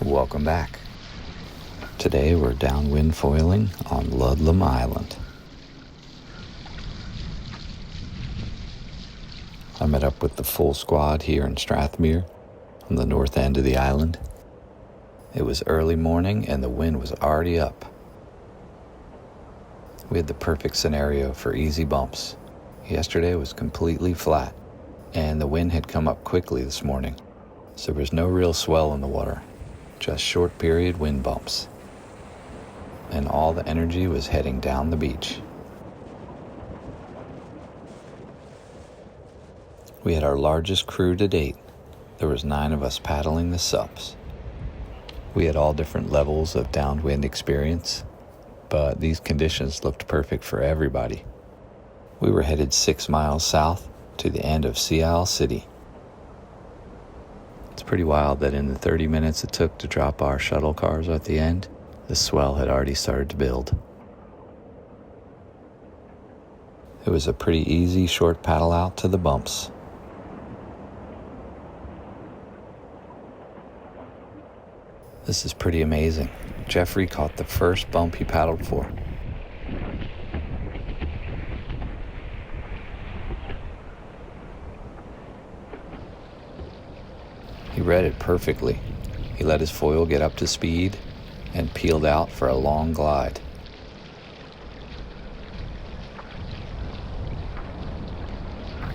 Welcome back. Today we're downwind foiling on Ludlam Island. I met up with the full squad here in Strathmere on the north end of the island. It was early morning and the wind was already up. We had the perfect scenario for easy bumps. Yesterday was completely flat and the wind had come up quickly this morning, so there was no real swell in the water, just short period wind bumps. And all the energy was heading down the beach. We had our largest crew to date. There was 9 of us paddling the sups. We had all different levels of downwind experience, but these conditions looked perfect for everybody. We were headed 6 miles south to the end of Sea Isle City. It's pretty wild that in the 30 minutes it took to drop our shuttle cars at the end, the swell had already started to build. It was a pretty easy short paddle out to the bumps. This is pretty amazing. Jeffrey caught the first bump he paddled for. He read it perfectly. He let his foil get up to speed and peeled out for a long glide.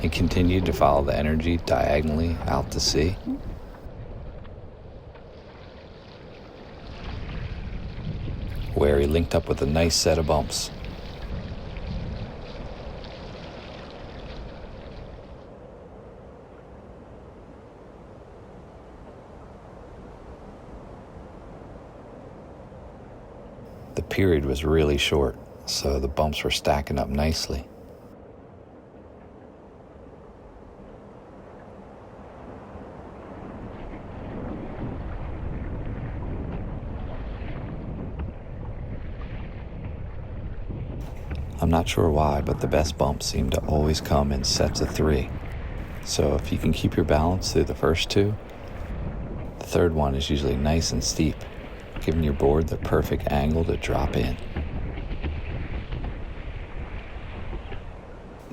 He continued to follow the energy diagonally out to sea. Where he linked up with a nice set of bumps. The period was really short, so the bumps were stacking up nicely. I'm not sure why, but the best bumps seem to always come in sets of 3. So if you can keep your balance through the first 2, the third one is usually nice and steep, giving your board the perfect angle to drop in.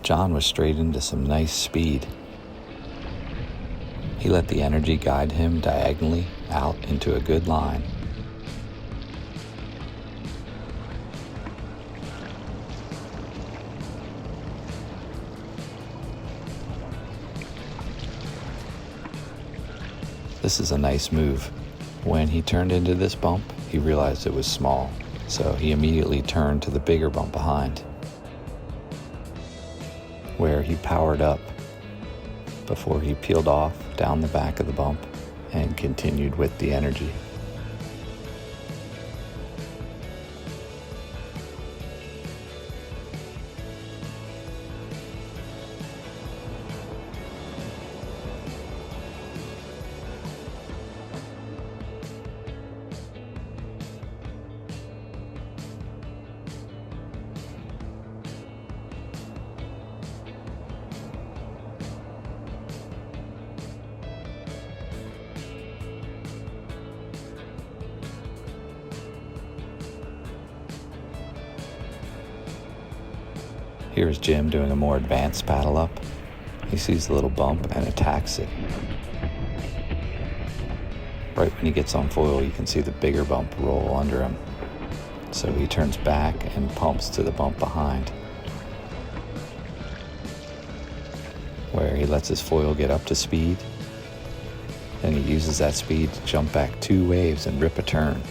John was straight into some nice speed. He let the energy guide him diagonally out into a good line. This is a nice move. When he turned into this bump, he realized it was small, so he immediately turned to the bigger bump behind, where he powered up before he peeled off down the back of the bump and continued with the energy. Here's Jim doing a more advanced paddle up. He sees the little bump and attacks it. Right when he gets on foil, you can see the bigger bump roll under him. So he turns back and pumps to the bump behind, where he lets his foil get up to speed. Then he uses that speed to jump back 2 waves and rip a turn.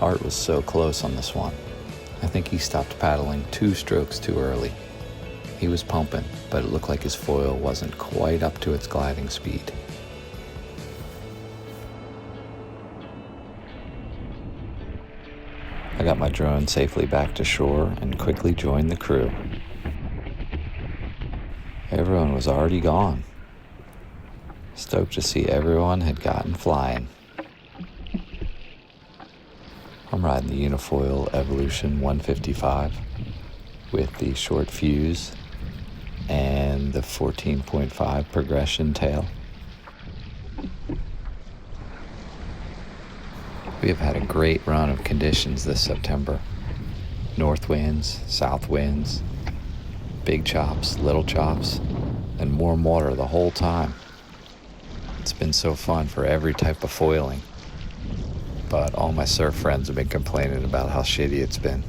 Art was so close on this one. I think he stopped paddling 2 strokes too early. He was pumping, but it looked like his foil wasn't quite up to its gliding speed. I got my drone safely back to shore and quickly joined the crew. Everyone was already gone. Stoked to see everyone had gotten flying. Our I'm riding the Unifoil Evolution 155 with the short fuse and the 14.5 progression tail. We have had a great run of conditions this September. North winds, south winds, big chops, little chops, and warm water the whole time. It's been so fun for every type of foiling, but all my surf friends have been complaining about how shitty it's been.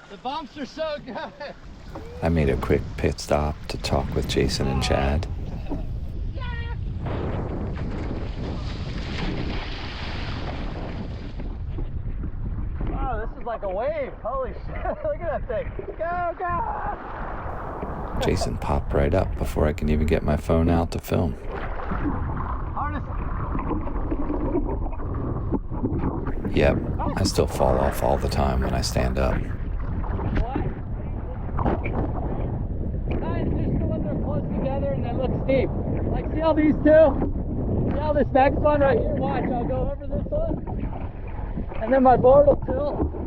The bumps are so good. I made a quick pit stop to talk with Jason and Chad. Wow, this is like a wave. Holy shit. Look at that thing. Go, go. Jason popped right up before I can even get my phone out to film. Harness. Yep, I still fall off all the time when I stand up. What? Guys, just go when they're close together and they look steep. Like, see all these two? See all this next one right here? Watch, I'll go over this one. And then my board will tilt.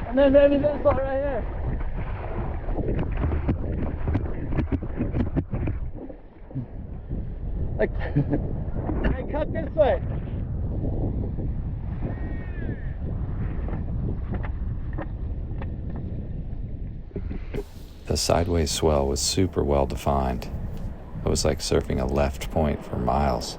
And then maybe this one right here. Like, hey, cut this way. The sideways swell was super well defined. It was like surfing a left point for miles.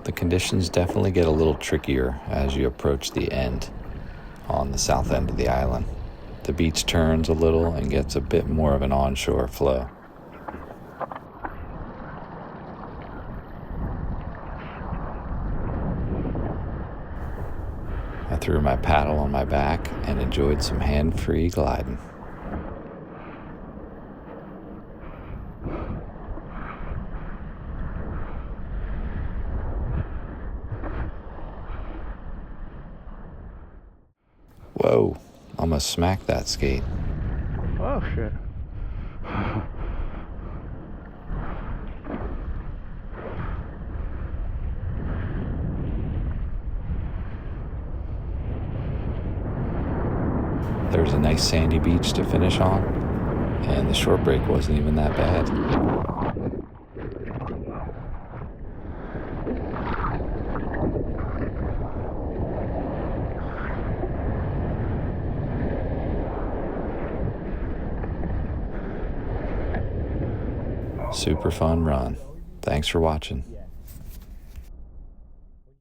The conditions definitely get a little trickier as you approach the end on the south end of the island. The beach turns a little and gets a bit more of an onshore flow. I threw my paddle on my back and enjoyed some hand-free gliding. Whoa, almost smacked that skate. Oh shit. There was a nice sandy beach to finish on, and the short break wasn't even that bad. Super fun run. Thanks for watching.